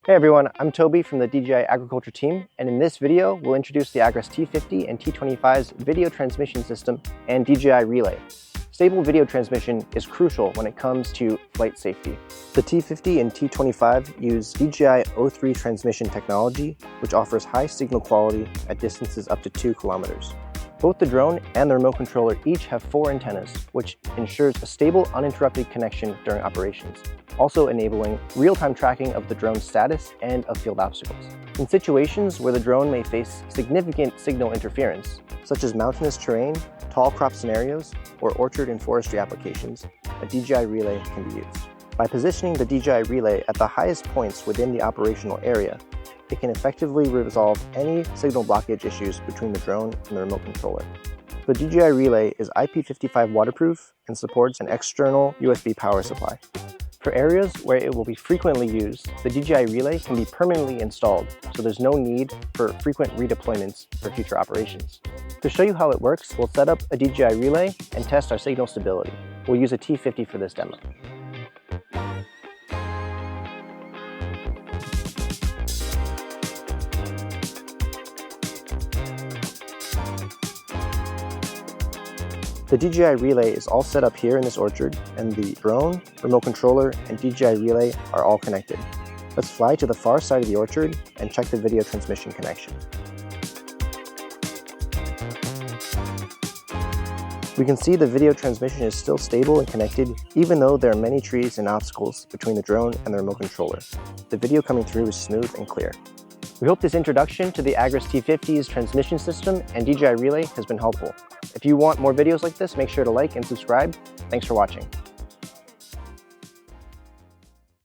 Hey everyone, I'm Toby from the DJI Agriculture team, and in this video, we'll introduce the Agras T50 and T25's video transmission system and DJI relay. Stable video transmission is crucial when it comes to flight safety. The T50 and T25 use DJI O3 transmission technology, which offers high signal quality at distances up to 2 kilometers. Both the drone and the remote controller each have 4 antennas, which ensures a stable, uninterrupted connection during operations, also enabling real-time tracking of the drone's status and of field obstacles. In situations where the drone may face significant signal interference, such as mountainous terrain, tall crop scenarios, or orchard and forestry applications, a DJI relay can be used. By positioning the DJI relay at the highest points within the operational area, it can effectively resolve any signal blockage issues between the drone and the remote controller. The DJI relay is IP55 waterproof and supports an external USB power supply. For areas where it will be frequently used, the DJI relay can be permanently installed, so there's no need for frequent redeployments for future operations. To show you how it works, we'll set up a DJI relay and test our signal stability. We'll use a T50 for this demo. The DJI relay is all set up here in this orchard, and the drone, remote controller, and DJI relay are all connected. Let's fly to the far side of the orchard and check the video transmission connection. We can see the video transmission is still stable and connected, even though there are many trees and obstacles between the drone and the remote controller. The video coming through is smooth and clear. We hope this introduction to the Agras T50's transmission system and DJI relay has been helpful. If you want more videos like this, make sure to like and subscribe. Thanks for watching.